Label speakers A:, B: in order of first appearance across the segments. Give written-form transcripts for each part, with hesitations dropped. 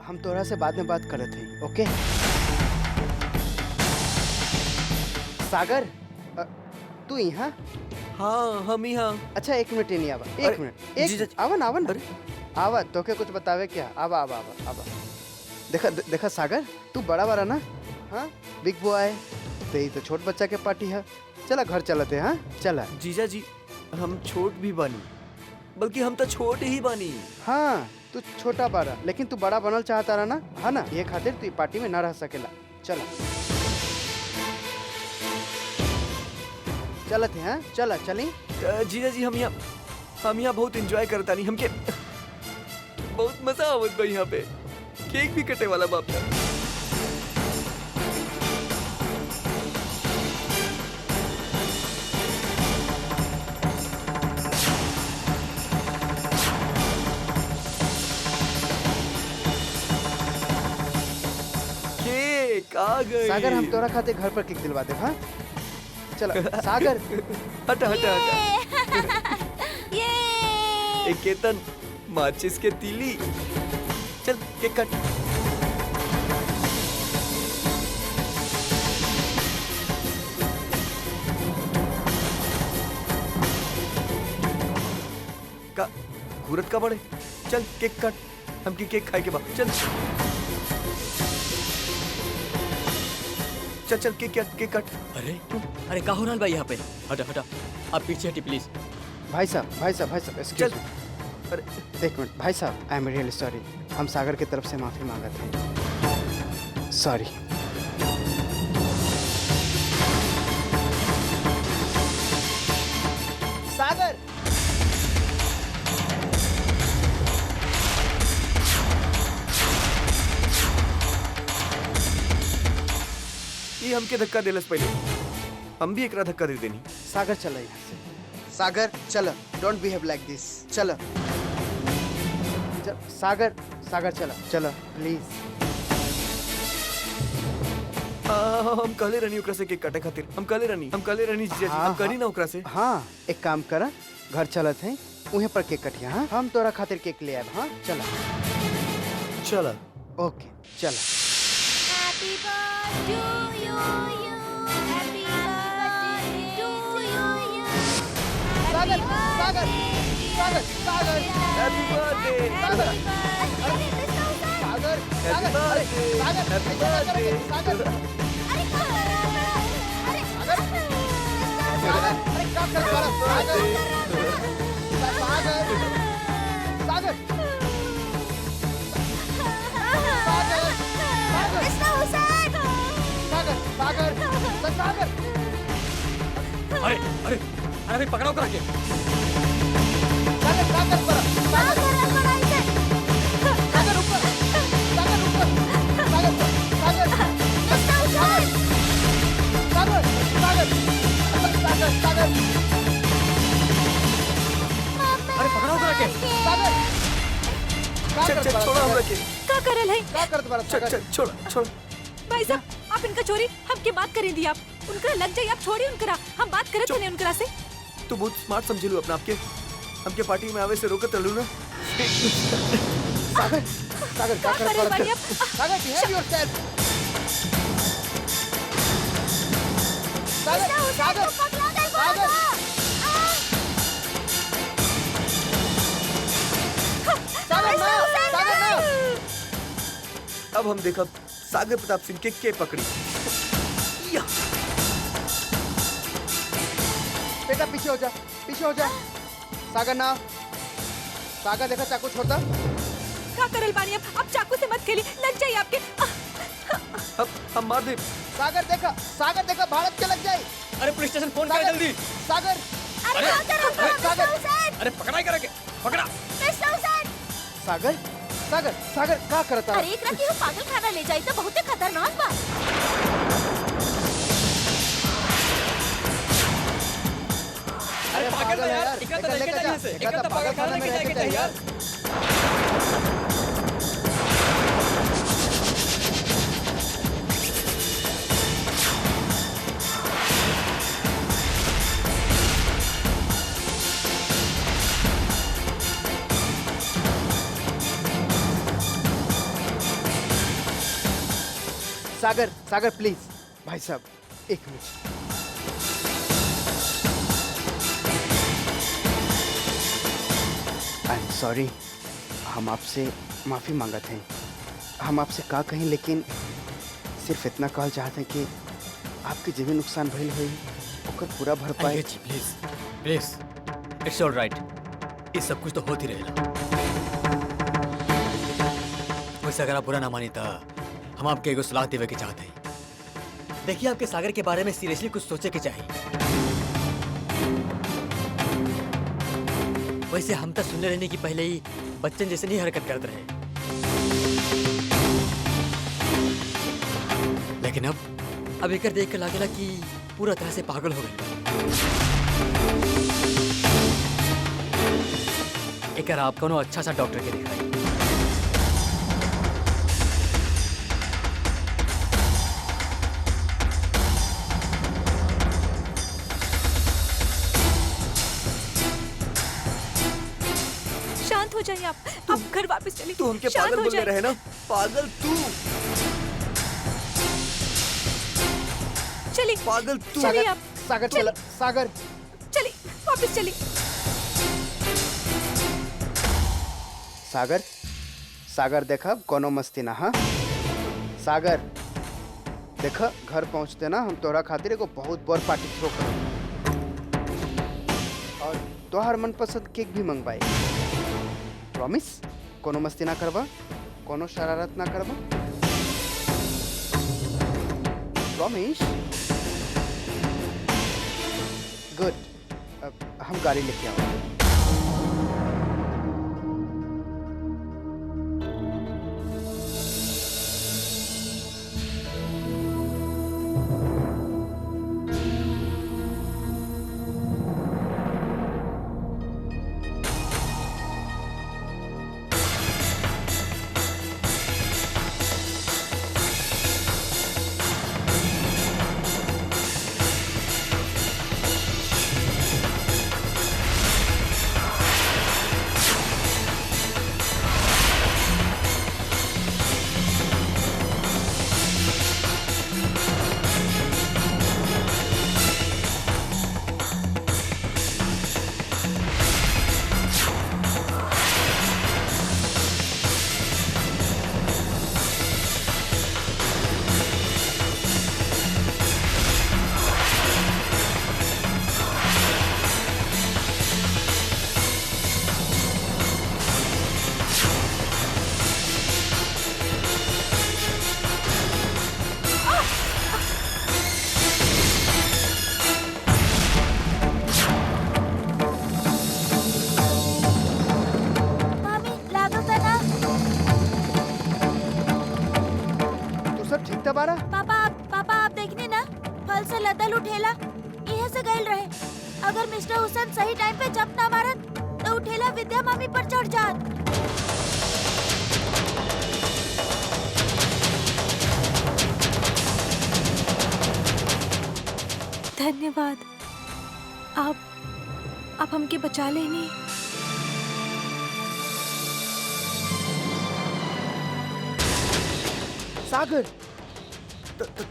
A: हम तोरा से बाद में बात करत हई, ओके? सागर, तू यहाँ?
B: हाँ हम ही हाँ।
A: अच्छा 1 मिनट नहीं आवा, 1 मिनट,
B: जीजा
A: एक आवन आवन आवा, तोके कुछ बतावे क्या? आवा आवा आवा आवा। देखा देखा सागर, तू बड़ा बड़ा ना, हाँ बिग बॉय, तो ये तो छोट बच्चा के पार्टी है। चला घर चलते, हाँ चला।
B: जीजा जी हम छोट भी बानी, बल्कि हम तो छोटे ही बानी।
A: हाँ तू छोटा बड़ा, लेकिन तू बड़ा बनल चाहता रहा ना, है ना? ये खातिर तू पार्टी में ना रह सकेला। चला चलत है, हाँ चला चली।
B: जीजा जी हम यहाँ बहुत एंजॉय करता नहीं, हमके बहुत मजा आवत बा यहाँ पे। केक भी कटे वाला बाप का। केक आ गई।
A: सागर हम तोरा खाते घर पर केक दिलवा दे, हाँ चला सागर।
B: हटा हटा हटा।
C: ये
B: एक केतन माचिस के तीली। चल केक कट। का घूरत का बड़े। चल केक कट, हमकी केक खाए के बाद चल चल चल केक कट केक कट।
D: अरे का हो रहा है भाई यहाँ पे? हटा हटा, आप पीछे हटी प्लीज।
A: भाई साहब एक्सक्यूज।
B: अरे
A: 1 मिनट भाई साहब, आई एम रियली सॉरी। हम सागर की तरफ से माफी मांगते हैं, सॉरी। सागर
B: ये हमके धक्का देलस पहले, हम भी एकरा धक्का दे देनी।
A: सागर चला यहाँ से। सागर चला, डोंट बिहेव लाइक दिस। चला सागर चला चला प्लीज।
B: हम कहले रहनी ओकरा से केक काटे खातिर। हम कहले रहनी जीजा जी, हम करी ना ओकरा से।
A: हाँ एक काम करा, घर चलत है, उहे पर केक कटिया। हाँ हम तोरा खातिर केक ले आए। हाँ चला
B: चला
A: ओके चला।
C: Happy birthday to you, happy birthday to you.
A: Sagar
B: happy birthday
A: Sagar
B: happy birthday.
D: अरे पकड़ो करा के। अरे पकड़ो करा के।
B: चल छोड़ो हमरा के।
C: का करल है?
B: चल छोड़।
C: भाई साहब आप इनका चोरी हमके बात करें दी। आप उनका लग जाए, आप छोड़ी उनकरा, हम बात करत नहीं उनकरा से।
B: तू बहुत स्मार्ट समझलू अपना आपके। हमके पार्टी में आवे से रोकत रहलू ना।
A: सागर
C: का करल बानी आप?
A: सागर बिहेव योरसेल्फ। सागर
B: अब हम देखा सागर प्रताप सिंह के पकड़ी। या
A: बेटा पीछे हो जा। सागर ना, सागर देखा चाकू छोड़ता।
C: का करल बानी आप चाकू से मत खेली, लग जाए आपके।
B: अब हम मार दे।
A: सागर देखा भारत के लग जाए।
D: अरे पुलिस स्टेशन फोन कर जल्दी।
A: सागर
D: अरे पकड़ा करा के, पकड़ा।
A: सागर का करता?
C: अरे एकरा के पागल खाना ले जाई तो बहुत खतरनाक बा।
D: अरे पागल है यार, इकट्ठा लेके जाइए इसे, इकट्ठा पागल खाना में लेके जाइए यार।
A: सागर सागर प्लीज, भाई साहब एक मिनट। आई एम सॉरी, हम आपसे माफी मांगते हैं। हम आपसे का कहें, लेकिन सिर्फ इतना कहल चाहते हैं कि आपके जो भी नुकसान भइल हुई ओकर पूरा भरपाई।
D: जी please please, it's all right, ये सब कुछ तो होती रहेला। वैसे अगर आप बुरा ना मानी तो हम आपके एगो सलाह देवे के चाहते हैं। देखिए, आपके सागर के बारे में सीरियसली कुछ सोचे के चाहिए। वैसे हम तो सुनने रहने की पहले ही बच्चन जैसे नहीं हरकत करते रहे, लेकिन अब एकर देख के लागेला कि पूरा तरह से पागल हो गए। एकर आप कोनो अच्छा सा डॉक्टर के दिखाई।
C: शांत हो जाइए आप घर वापस चलिए।
B: तू हमके
C: शांत
B: पागल
C: हो
B: बोलने
C: जाइए।
B: रहे ना, पागल तू,
C: चलिए
B: पागल तू।
C: चलिए आप,
A: सागर चला, सागर
C: चलिए वापस चलिए।
A: सागर सागर देखा कोनो मस्ती ना। हाँ सागर देखा, घर पहुंचते ना हम तोहरा खातिर एगो बहुत बड़ पार्टी थ्रो कर और तोहर मनपसंद केक भी मंगवाए। प्रॉमिस? कोनो मस्ती ना करबा, कोनो शरारत ना करबा, प्रॉमिस? गुड, अब हम गाड़ी लेके आओ। दोबारा?
E: पापा आप देखनी ना, फल से लदल उठेला इहे से गइल रहे। अगर मिस्टर हुसैन सही टाइम पे जंप ना मारत तो उठेला विद्या मामी पर चढ़ जात।
C: धन्यवाद, आप हमके बचा लेनी।
A: सागर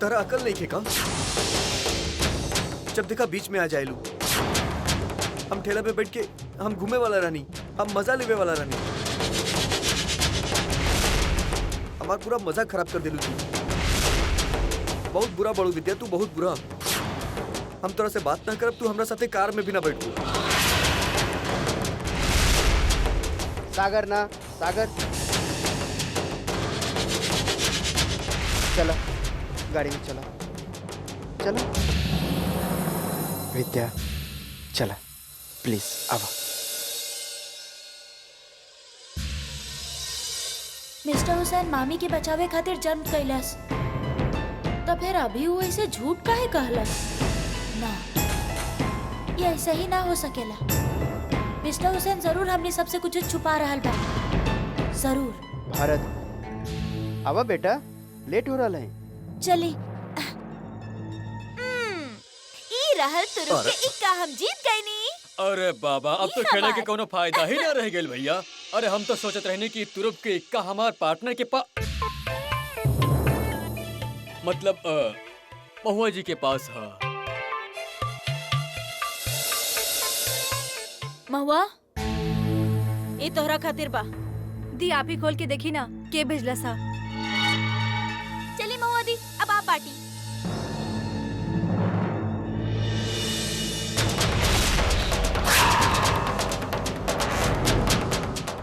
B: तेरा अकल नहीं खेका? जब देखा बीच में आ जाए लू। हम ठेला पे बैठ के हम घूमे वाला रानी, हम मजा लेवे वाला रानी, हमारा पूरा मजा खराब कर दिलू तू। बहुत बुरा बड़ू विद्या, तू बहुत बुरा। हम तोरा से बात ना करब, तू हमरा साथे कार में भी ना बैठू।
A: सागर ना, सागर चला, गाड़ी में चला, चला विद्या, चला प्लीज आवा।
E: मिस्टर हुसैन मामी के बचावे खातिर जंप कैलस, तो फिर अभी वो ऐसे झूठ काहे कहलस? ना, ये ऐसे ही ना हो सकेला। मिस्टर हुसैन जरूर हमने सबसे कुछ छुपा रहल बा, जरूर।
A: भारत आवा बेटा, लेट हो रहा है।
E: चली। ई रहल तुरुप के इक्का, हम जीत गए नी।
D: अरे बाबा, अब तो खेले के कोनो फायदा ही ना रह गेल भैया। अरे हम तो सोचत रहने कि तुरुप के इक्का हमार पार्टनर के पास। मतलब महुआ जी के पास है।
E: महुआ, ये तोहरा खातिर बा।
C: दी आप ही खोल के देखी ना के भेजला सा।
E: चली महुआ दी, अब आप बाटी।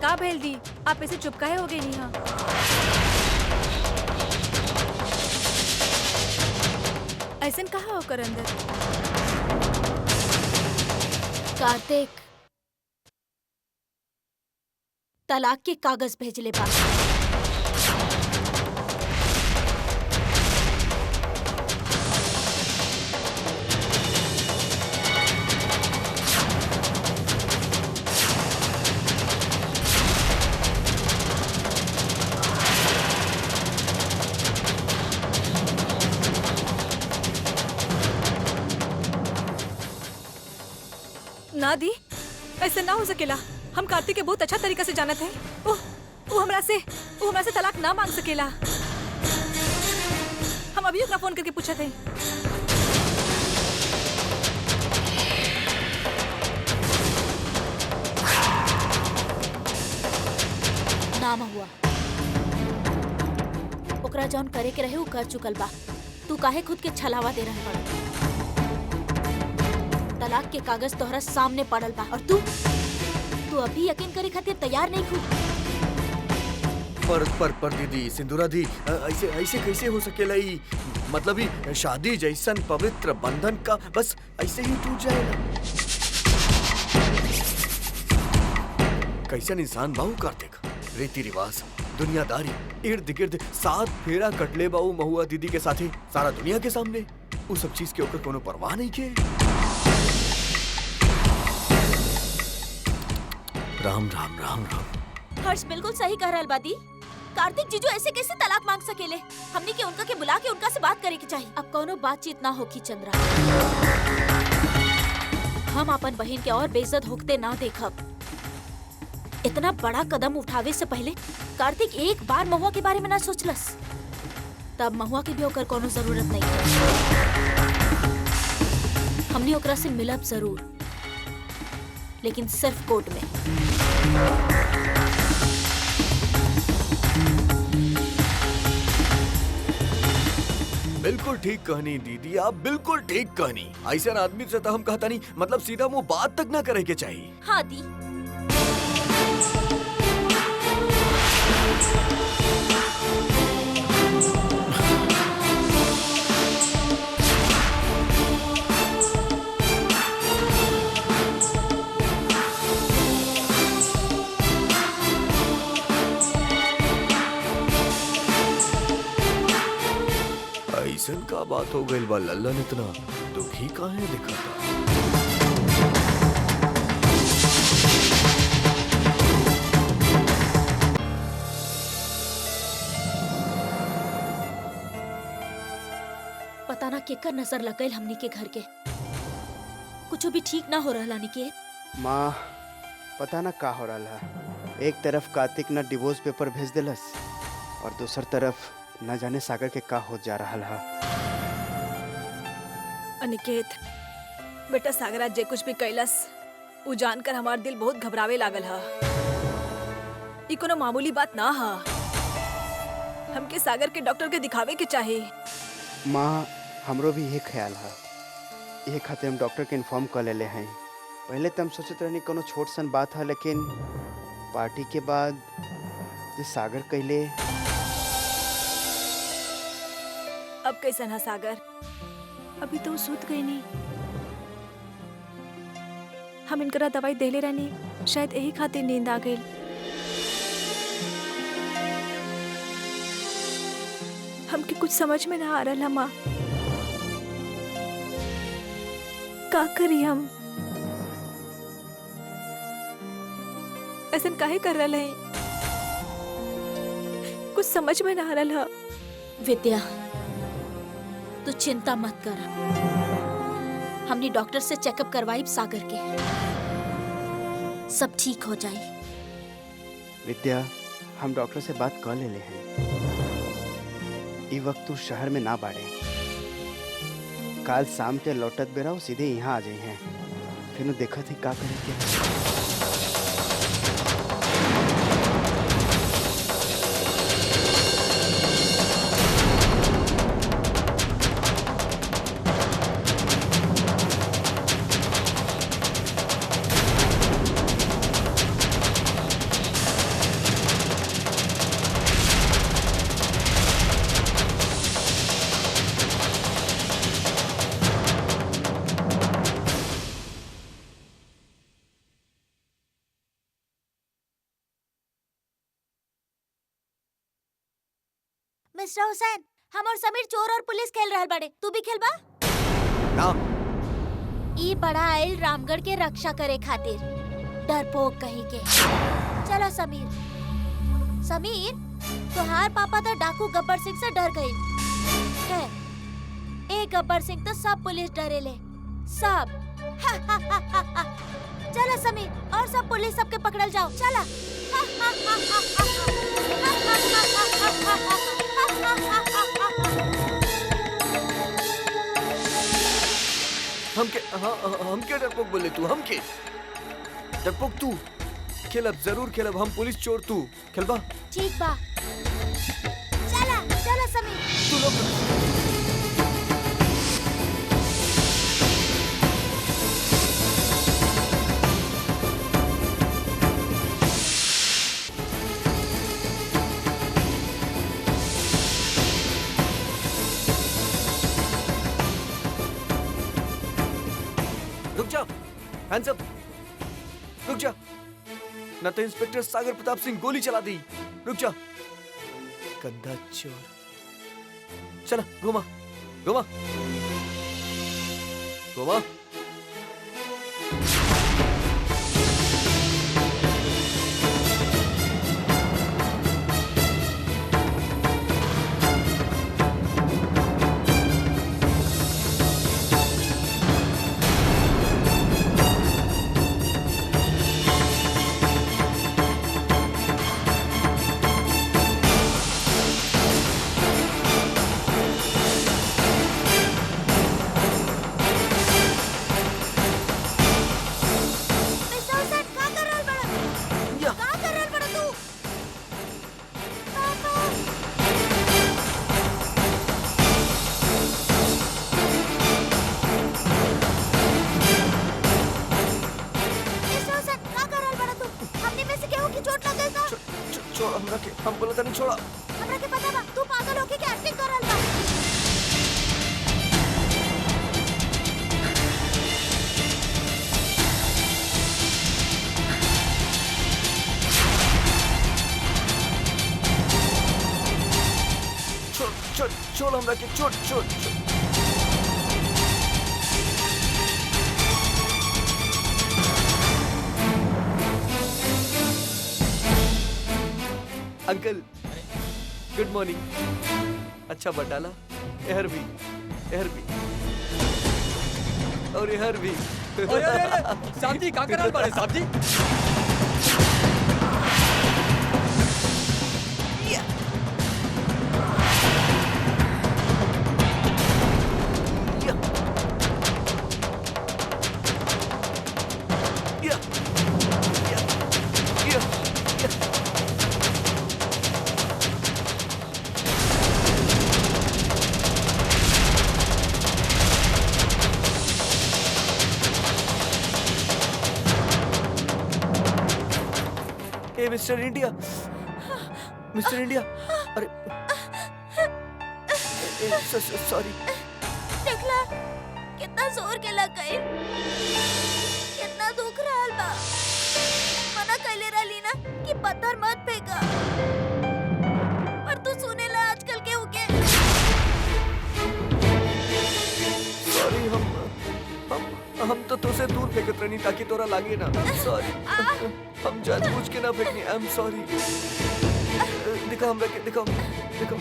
C: का भेल दी, आप ऐसे चुप काहे हो गई नहीं? हाँ ऐसन कहा होकर अंदर।
E: कार्तिक तलाक के कागज भेजले बा।
C: ना दी, ऐसा ना हो सकेला। हम कार्तिक के बहुत अच्छा तरीका से जानत है। वो हमरा से तलाक ना मांग सकेला। हम अभी ओकरा फोन करके पूछत है।
E: ना महुआ, ओकरा जौन करे के रहे वो कर चुकल बा। तू काहे खुद के छलावा दे रहा बा? तलाक के कागज तोहरा सामने पड़ल बा और तू अभी यकीन करे खातिर तैयार नहीं खू।
B: पर दीदी, सिंदूरा दी, ऐसे कैसे हो सकेला? ई मतलब ही शादी जैसन पवित्र बंधन का बस ऐसे ही टूट जाएगा? कैसन इंसान बाहू कार्तिक? रीति रिवाज, दुनियादारी, इर्द गिर्द 7 फेरा कटले बाऊ महुआ दीदी के साथे सारा दुनिया के सामने। उस सब चीज के ऊपर कोनो परवाह नहीं के। राम राम राम राम।
E: हर्ष बिल्कुल सही कह रहल बादी। कार्तिक जीजू ऐसे कैसे तलाक मांग सकेले? हमनी के उनका के बुला के उनका से बात करे के चाहिए। अब कोनो बातचीत ना होगी चंद्रा। हम अपन बहन के और बेइज्जत होते ना देखब। इतना बड़ा कदम उठावे से पहले कार्तिक एक बार महुआ के बारे में ना सोचलस। तब महुआ के भी ओकर कोनो जरूरत नहीं है। हमने ओकरा से मिलब जरूर, लेकिन सिर्फ कोर्ट में।
B: बिल्कुल ठीक कहनी दीदी, आप बिल्कुल ठीक कहनी। ऐसा आदमी से तो हम कहता नहीं, मतलब सीधा मुंह बात तक ना करे के चाहिए।
E: हाँ दी।
B: ऐसन का बात हो गई बा? लल्लन इतना दुखी काहे दिखा था?
E: पता ना केकर नजर लगल हमनी के घर के। कुछ भी ठीक ना हो रहा निकेत।
A: माँ, पता ना का हो रहा है। एक तरफ कार्तिक ना डिवोर्स पेपर भेज दिलस और दूसर तरफ न जाने सागर के का हो जा रहा है।
C: अनिकेत बेटा, सागरा जे कुछ भी कैलस उ जानकर हमार दिल बहुत घबरावे लागल है। ई कोनो मामूली बात ना है। हमके सागर के डॉक्टर के दिखावे के चाहिए।
A: माँ, हमरो भी यही ख्याल है। यही खातिर हम डॉक्टर के इन्फॉर्म कर लेले हैं। पहले तो हम सोचते रहनी कोनो छोट सन बात है, लेकिन पार्टी के बाद जो सागर कैले।
C: अब कैसन है सागर? अभी तो सुत गई नहीं। हम इनकरा दवाई देले रहनी, शायद यही खातिर नींद आ गई। हमके कुछ समझ में ना आ रहा माँ। का करी हम? ऐसा काहे कर रहा है? कुछ समझ में ना आ रहा।
E: विद्या, तू चिंता मत कर। हमने डॉक्टर से चेकअप करवाई सागर के। सब ठीक हो जाए।
A: विद्या, हम डॉक्टर से बात कर लेले हैं। ई वक्त तू शहर में ना बाड़े। काल शाम के लौटत बेराव सीधे यहाँ आ जाई हैं, फिर देखत ही का करे के।
E: मिस्टर हुसैन, हम और समीर चोर और पुलिस खेल रहल बाड़े, तू भी खेलबा?
B: ना
E: ई बड़ा आइल रामगढ़ के रक्षा करे खातिर, डरपोक कहीं के। चलो समीर। समीर, तुहार पापा तो डाकू गब्बर सिंह से डर गए है। ए गब्बर सिंह तो सब पुलिस डरेले, सब। चलो समीर, और सब पुलिस सबके पकड़ल जाओ, चला।
B: हम क्या डरपोक बोले तू? हम के डरपोक तू? खेलब जरूर खेलब, हम पुलिस चोर तू खेलबा?
E: ठीक बा, चला चला समीर।
B: तू लोग रुक जा, हैंड्स अप, रुक जा, न तो इंस्पेक्टर सागर प्रताप सिंह गोली चला दी। रुक जा, गंदा चोर। चला घुमा घुमा घुमा। हम बोला था नहीं छोड़ा।
E: हमरा के पता बा तू पागल होके के एक्टिंग कर रहल बा।
B: छोड़ छोड़ छोड़ हमरा के, छोड़ छोड़ छोड़। Uncle good morning. अच्छा बटाला, एहर भी और एहर भी।
D: साहब जी का करल बाड़े साहब जी?
B: मिस्टर इंडिया, मिस्टर इंडिया, अरे सॉरी।
E: देखला कितना जोर के लग गए, कितना दुख रहल बा। मना कैले रहली ना कि पत्थर मत फेंका, पर तू सुनेला आजकल के उके।
B: सॉरी, हम तो तुझसे दूर फेंकत रहनी ताकि तोरा लागे ना। सॉरी, हम जानबूझ के ना फेंकनी। I am sorry. दिखा हमरा के, दिखाओ दिखाओ।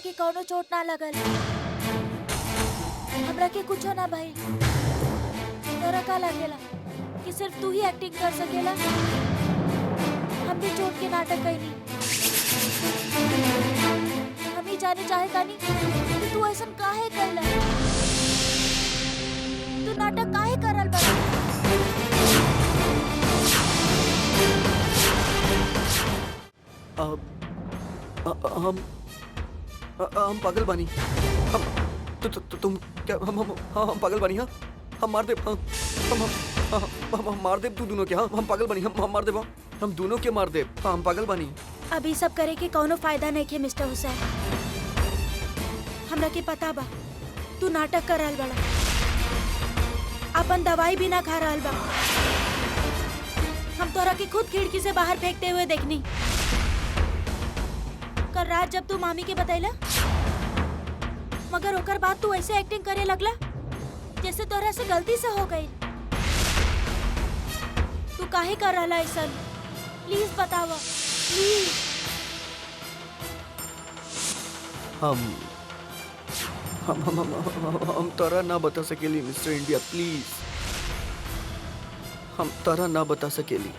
E: के कौनो चोट ना लगल। हमरा के कुछो ना भइल। तोरा का लागेला कि सिर्फ तू ही एक्टिंग कर सकेला? हम भी चोट के नाटक कईनी। हम ही जाने चाहे तानी कि तू ऐसा काहे कहला? तू नाटक काहे करल बा?
B: हम पागल बानी। हम तुम क्या हम पागल बानी? हाँ हम मार दे। हाँ हम मार दे तू दोनों के। हाँ हम पागल बानी। हम मार दे। हम दोनों के मार दे। हाँ हम पागल बानी।
E: अभी सब करे के कौनो फायदा नहीं के मिस्टर हुसैन। हमरा के पता बा तू नाटक कर रहल बड़ा। अपन दवाई भी ना खा रहल बा। हम तोरा के खुद खिड़की से बाहर फेंकते हुए देखनी। कल रात जब तू मामी के बतैला, मगर ओकर बाद तू ऐसे एक्टिंग करे लगला जैसे तोरा से गलती से हो गई। तू काहे कर रहला ऐसा? प्लीज बतावा प्लीज।
B: हम तारा ना बता सकेली मिस्टर इंडिया, प्लीज। हम तारा ना बता सकेली।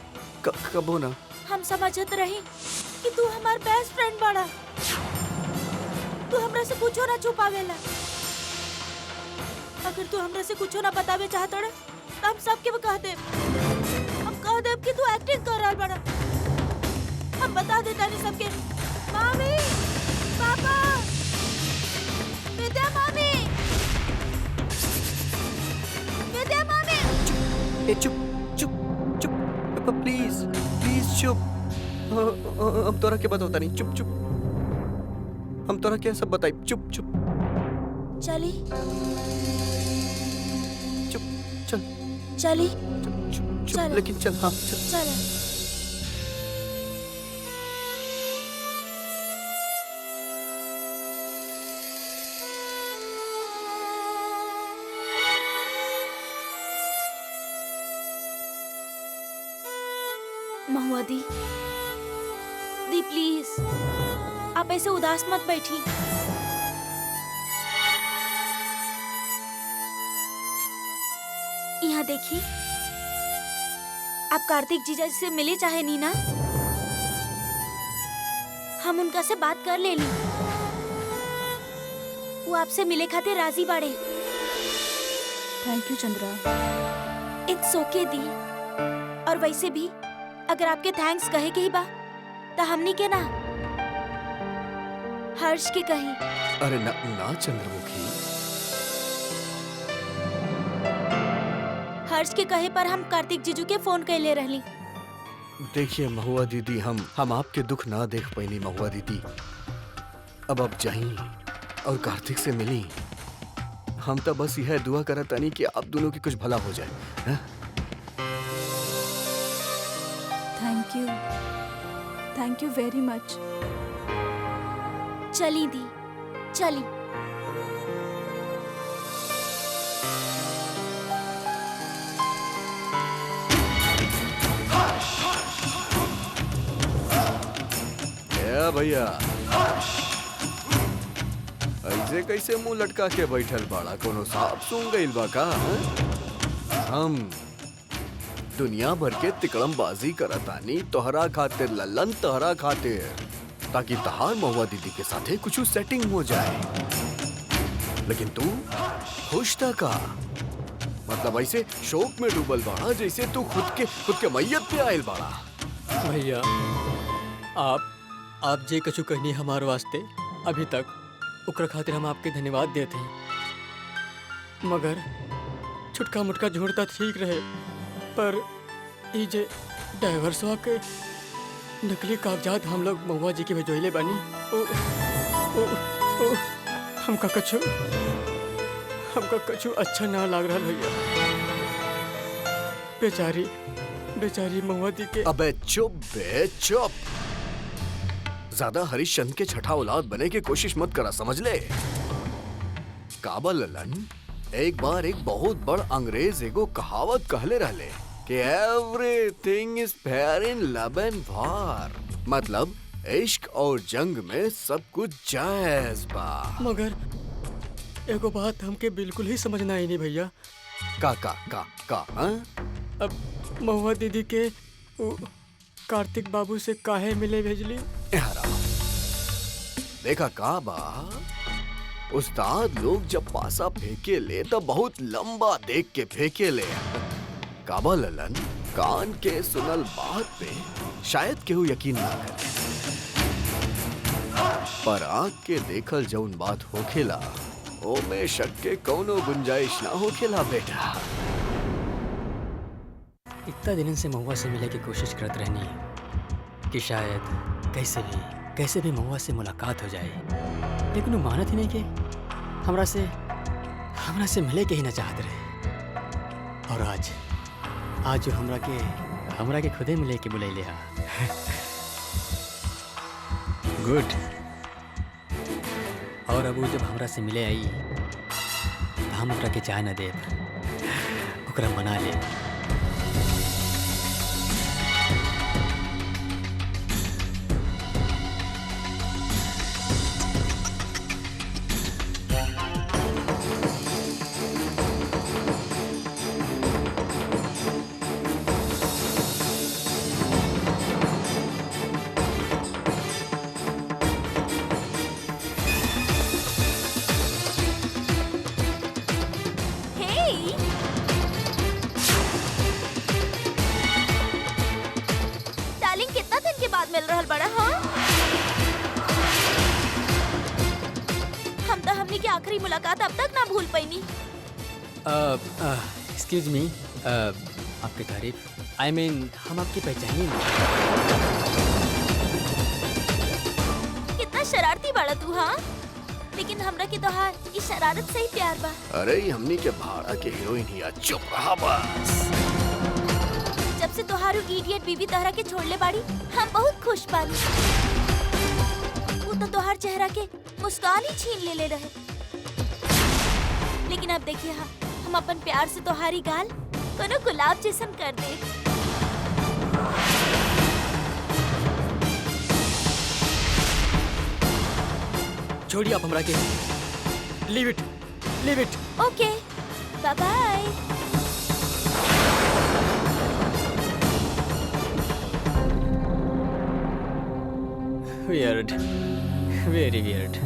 B: कबो ना।
E: हम समझत रही कि तू हमार बेस्ट फ्रेंड बड़ा। तू हमरा से कुछो ना छुपावेला। अगर तू हमरा से कुछो ना बतावे चाहत रहे तो हम सबके कह दे। हम कह दे कि तू एक्टिंग कर रहल बड़ा। हम बता देता नहीं सबके। मामी, पापा, विद्या मामी, विद्या मामी।
B: चुप चुप चुप प्लीज प्लीज चुप। हम तोरा के बताता नहीं। चुप चुप। हम तोरा के सब बताई। चुप चुप
E: चली
B: चुप चल।
E: चली
B: चुप चुप चुप
E: चल।
B: लेकिन चल। हाँ चल।
E: चल। महुआ दी प्लीज आप ऐसे उदास मत बैठी। यहाँ देखी, आप कार्तिक जीजा से मिले चाहे नीना, हम उनका से बात कर ले ली। वो आपसे मिले खातिर राजी बाड़े।
C: Thank you Chandra.
E: इट्स ओके दी। और वैसे भी अगर आपके थैंक्स कहे के ही बा तो हमनी के ना, हर्ष के कही।
B: अरे ना चंद्रमुखी।
E: हर्ष के कहे पर हम कार्तिक जीजू के फोन कैले रहली।
B: देखिए महुआ दीदी, हम आपके दुख ना देख पैनी महुआ दीदी। अब आप जाई और कार्तिक से मिली। हम तो बस यह दुआ करत तानी कि आप दोनों की कुछ भला हो जाए। हा?
C: थैंक यू वेरी मच।
E: चली दी चली।
B: भैया ऐसे कैसे मुंह लटका के बैठल बाड़ा? कोनो सांप सूंघ गइल बा का? हम दुनिया भर के तिकड़मबाजी करतानी तोहरा खातिर लल्लन, तोहरा खातिर, ताकि तहार महुआ दीदी के साथे कुछ सेटिंग हो जाए। लेकिन तू खुश था का? मतलब ऐसे शोक में डूबल बाड़ा जैसे तू खुद के मैयत पे आयल बाड़ा।
D: भैया आप जे कछु कहनी हमारे वास्ते अभी तक, उकर खातिर हम आपके धन्यवाद देते हैं। मगर छुटका मुटका झोड़ता ठीक रहे, पर ई जे डाइवर्सवा के नकली कागजात हम लोग महुआ जी के भेजोइले बानी, हमका कछु अच्छा ना लाग रहा भैया। बेचारी महुआ दी के।
B: अबे चुप बे चुप। ज्यादा हरिश्चंद्र के छठा औलाद बने की कोशिश मत करा, समझ ले। काबल ललन, एक बार एक बहुत बड़ अंग्रेज एगो कहावत कहले रहले कि everything is fair in love and war. मतलब इश्क और जंग में सब कुछ जायज बा।
D: मगर एगो बात हमके बिल्कुल ही समझना ही नहीं भैया।
B: का हाँ?
D: अब महुआ दीदी के कार्तिक बाबू से काहे मिले भेजली?
B: देखा का बा, उस्ताद लोग जब पासा फेंके ले तो बहुत लंबा देख के फेंके ले। काबा ललन कान के सुनल बात पे शायद केहू यकीन ना करे, पर आँख के देखल जौन बात होखेला ओमे शक के कौनो गुंजाइश ना होखेला बेटा।
D: इतना दिन से महुआ से मिले की कोशिश करत रहनी कि शायद कैसे भी महुआ से मुलाकात हो जाए, लेकिन वो मानत ही नहीं कि हमरा से मिले के ही ना चाहत रहे। और आज जो हमरा के खुदे मिले के बुलैले हा। गुड। और अब वो जब हमरा से मिले आई तो हम ओकरा के चाय न देब, ओकरा मना लेब।
E: मिल रहल बड़ा। हाँ, हम तो हमनी की आखिरी मुलाकात अब तक ना भूल पैनी।
D: एक्सक्यूज मी, आपकी तारीफ, I mean, हम आपकी पहचानी नहीं।
E: कितना शरारती बड़ा तू। हाँ, लेकिन हमरा की तोहार इस शरारत से ही प्यार बा।
B: अरे हमनी के भाड़ा के हीरोइन ही चुप रहा बस।
E: जब से तोहारू इडियट बीबी तोहरा के छोड़ले बाड़ी, हम बहुत खुश बानी। वो तो तोहार चेहरा के मुस्कान ही छीन ले रहे। लेकिन अब देखिए, हम अपन प्यार से तोहारी गाल कोनो गुलाब जैसन कर दे।
D: छोड़िए आप हमरा के। Leave it.
E: Okay, bye bye.
D: Weird. Very weird.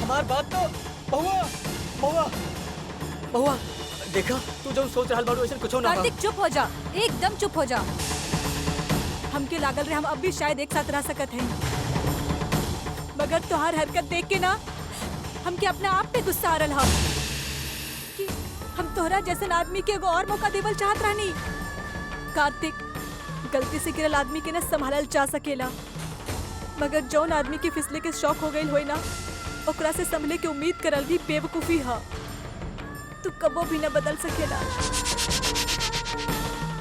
D: हमार बात तो बहुआ देखा, तू जो सोच रहल बाड़ू ऐसा कुछ ना।
C: कार्तिक चुप हो जा, एकदम चुप हो जा। हमके लागल रहे हम अब भी शायद एक साथ रह सकत हैं, मगर तोहार हरकत देख के ना हमके अपने आप पे गुस्सा आ रहा कि हम तोहरा जैसन आदमी के एगो और मौका देवल चाहत रहनी। कार्तिक, गलती से गिरल आदमी के ना संभालल चाह सकेला, मगर जौन आदमी के फिसले के शौक हो गई होई ना, ओकरा से संभले के उम्मीद करल भी बेवकूफी हा। तू कबो भी ना बदल सकेला,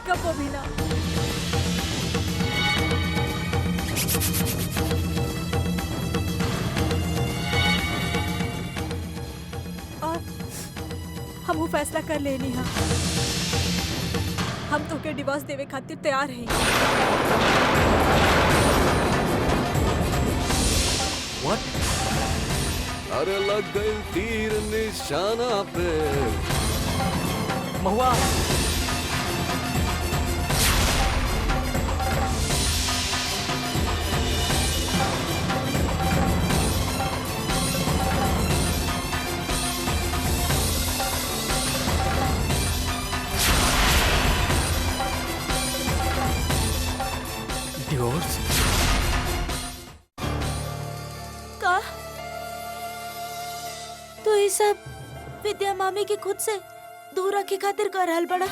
C: कबो भी ना। और हम वो फैसला कर लेनी हा, हम तोके डिवोर्स देवे खातिर तैयार हैं।
B: What? अरे लग गई तीर निशाना पे।
D: महुआ, डिवोर्स?
E: का तो ये सब विद्या मामी के खुद से दूर रखे खातिर कर रहल बड़ा।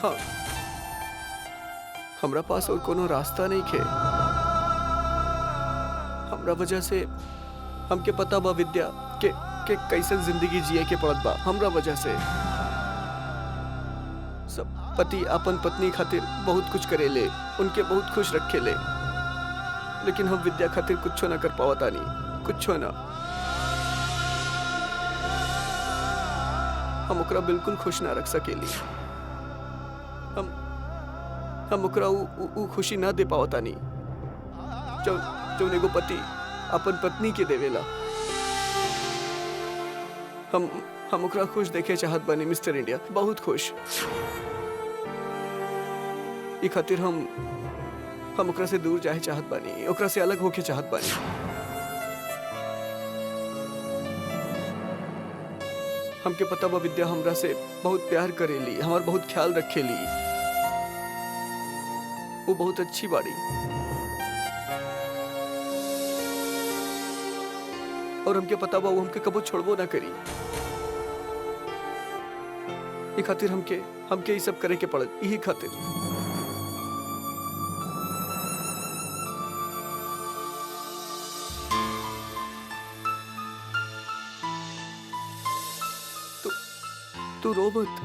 B: हाँ, हमरा पास और कोनो रास्ता नहीं खे। हमरा वजह से हमके पता बा विद्या के सबके कैसे जिंदगी जिए के पड़त बा हमरा वजह से। सब पति अपन पत्नी खातिर बहुत कुछ करेले, उनके बहुत खुश रखेले, लेकिन हम विद्या खातिर कुछ ना कर पावता नहीं, कुछ ना। हम ओकरा बिल्कुल खुश ना रख सकेली। हम ओकरा उ खुशी ना दे पावता नहीं जो एगो पति अपन पत्नी के देवेला। हम ओकरा खुश देखे चाहत बानी मिस्टर इंडिया, बहुत खुश। ई खातिर हम ओकरा से दूर जाए चाहत बानी, ओकरा से अलग होके चाहत बानी। हमके पता बा विद्या हमरा से बहुत प्यार करेली, हमार बहुत ख्याल रखेली, वो बहुत अच्छी बाड़ी। और हमके पता बा वो हमके कबो छोड़बो ना करी। ई खातिर हमके ये सब करे के पड़त, यही खातिर। तू रो मत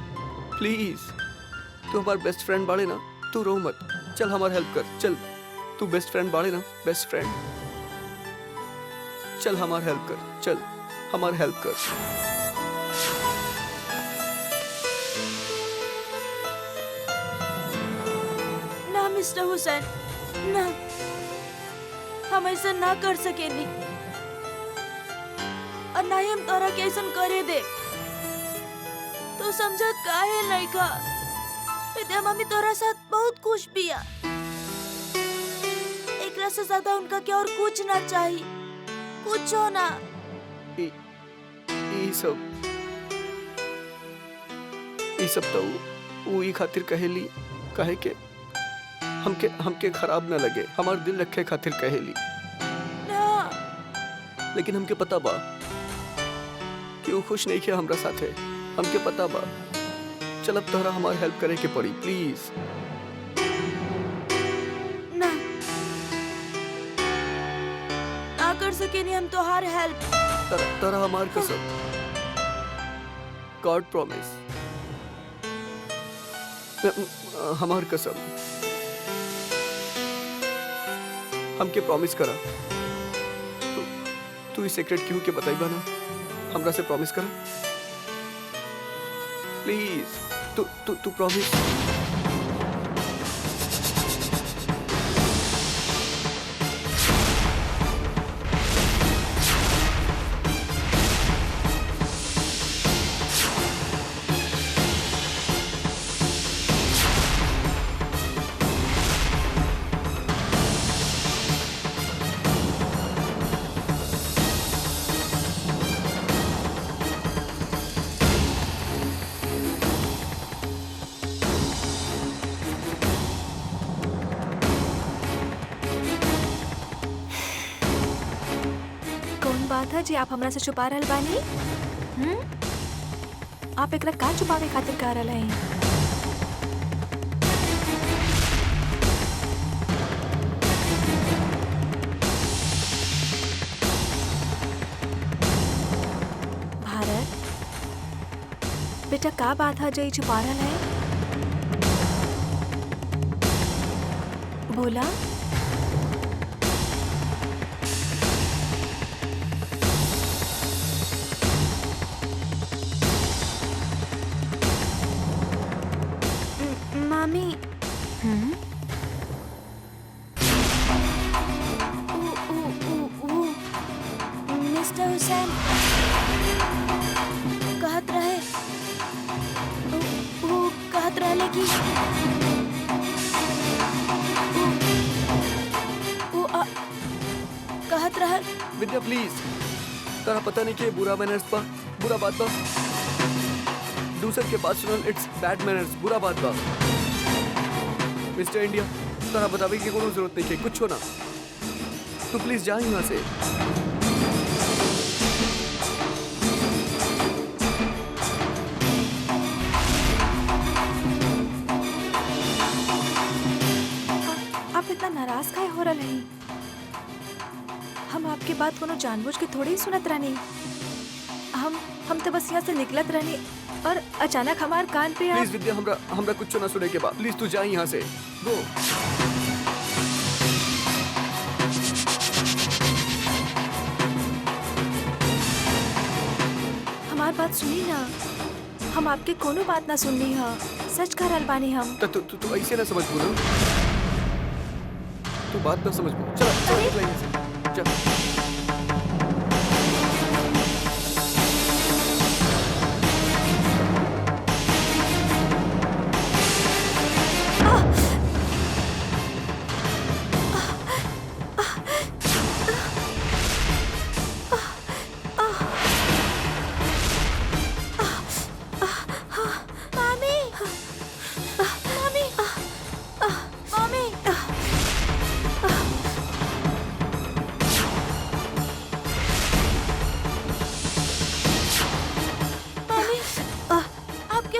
B: प्लीज, तू हमार बेस्ट फ्रेंड बाड़े ना, तू रो मत। चल हमार हेल्प कर, चल। तू बेस्ट फ्रेंड बाड़े ना, बेस्ट फ्रेंड। चल हमार हेल्प कर, चल हमार हेल्प कर।
E: ना मिस्टर हुसैन, ना, हम ऐसा ना कर सकेनी, और ना ही हम तोरा के ऐसा करे दे। तो समझा काहे नहीं का? विद्या मम्मी तोरा साथ बहुत खुश बिया, एकरा से ज्यादा उनका क्या और कुछ ना चाहिए, कुछ हो ना।
B: ई सब तो वो ई खातिर कहेली, कहे के हमके खराब ना लगे, हमार दिल रखे खातिर कहेली।
E: ना,
B: लेकिन हमके पता बा कि वो खुश नहीं किया हमरा साथे, हमके पता बा। चल अब तोहरा हमार हेल्प करे के पड़ी, प्लीज।
E: ना, ना कर सके नहीं हम तोहार हेल्प।
B: तोरा हमार कसम, गॉड प्रॉमिस, हमार कसम, हमके प्रॉमिस करा। तू इस सीक्रेट क्यों के बताइबा ना, हमरा से प्रॉमिस करा प्लीज। तू प्रॉमिस।
C: बात है जी आप हमरा से छुपा रहल बानी? आप एकरा का छुपावे खातिर कह रहल हैं? भारत बेटा का बात है जो छुपा रहल है? बोला। मामी,
E: मिस्टर हुसैन कहत रहे, वो कहत रहे कि वो कहत रहे।
B: विद्या प्लीज, तारा पता नहीं कि बुरा मैनर्स बा, बुरा बात बा। दूसर के बात सुनल इट्स बैड मैनर्स, बुरा बात बा। मिस्टर इंडिया, तारा बतावे की कोनो जरूरत नहीं है, कुछ हो ना। तू प्लीज जा यहाँ से।
C: आप इतना नाराज काहे हो रहे हैं? हम आपके बात कोनो जानबूझ के थोड़ी ही सुनत रहनी। हम तो बस यहाँ से निकलत रहनी और अचानक हमार कान पे
B: प्लीज विद्या, हमरा कुछ ना सुने के बाद प्लीज तू जा यहाँ से। गो।
C: हमार बात सुनी ना, हम आपके कोनो बात ना सुननी है, सच कह रहल बानी हम।
B: तू ऐसे ना समझ बोलो, तू बात ना समझ बोलो। चल चल निकल यहाँ से, चल।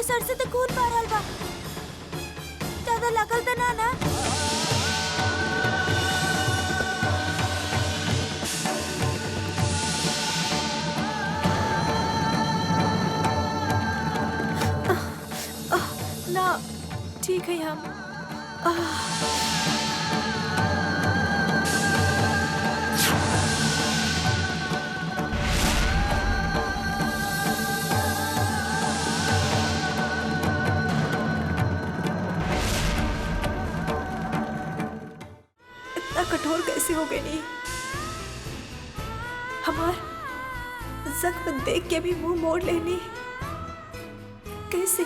E: सर से तो खून बाहर रहल बा, ज्यादा लगल तो ना ना?
C: ना ठीक है हम। कठोर कैसे हो गई? नहीं हमार जख्म देख के भी मुंह मोड़ लेनी कैसे?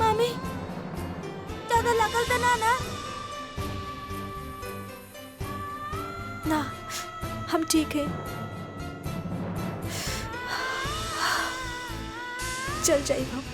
E: मामी ज्यादा लगल तो ना ना?
C: ना हम ठीक हैं, चल जाइए हम।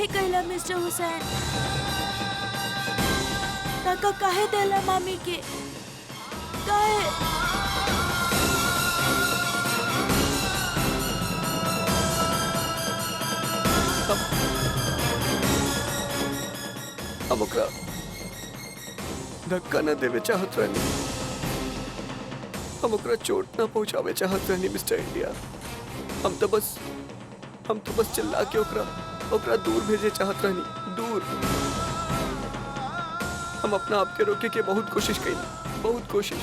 E: कहला मिस्टर हुसैन, तका काहे देला मामी के? काहे?
B: हम ओकरा धक्का न देवे चाहत रहनी, हम ओकरा चोट न पहुंचावे चाहत रहनी मिस्टर इंडिया। हम तो बस चिल्ला के ओकरा दूर भेजे चाहत रहनी, दूर। हम अपना आप के रोके के बहुत कोशिश कई, बहुत कोशिश,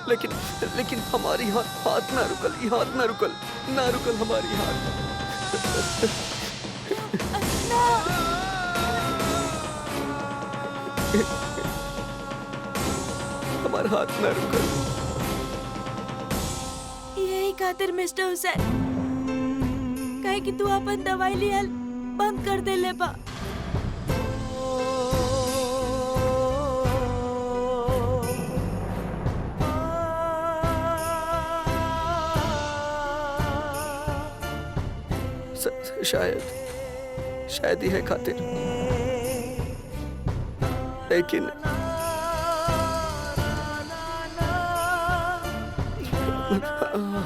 B: लेकिन हमारी हाथ ना रुकल, ये हाथ ना रुकल हमारी हाथ। हमारा हाथ ना रुकल।
E: यही खातिर मिस्टर हुसैन कहे कि तू अपन दवाई लियल बंद कर दे ले बा।
B: शायद ही है खातिर, लेकिन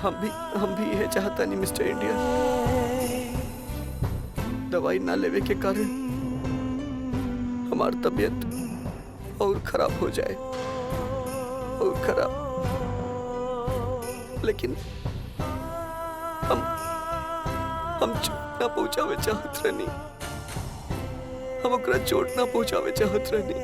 B: हम भी यह चाहता नहीं मिस्टर इंडिया। दवाई ना लेवे के कारण हमारी तबीयत और खराब हो जाए, और खराब। लेकिन हम चोट ना पहुंचावे चाहत रहनी, हम ओकरा चोट ना पहुंचावे चाहत रहनी।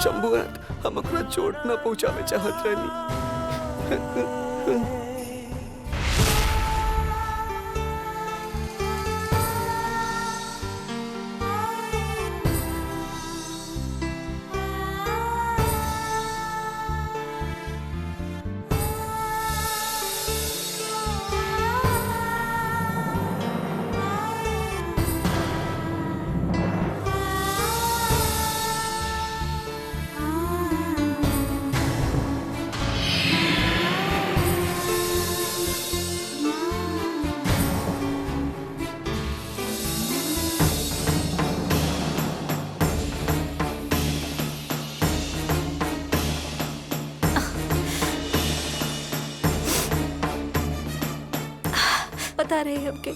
B: शंभुनाथ, हम ओकरा चोट ना पहुंचावे चाहत रहनी।
C: पता रहे हमके।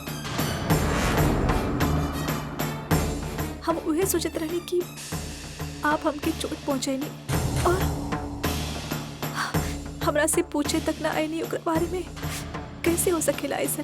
C: हम उहे सोचत रहे कि आप हमके चोट पहुंचेनी और हमरा से पूछे तक ना आईनी ओकर बारे में। कैसे हो सकेला ऐसा?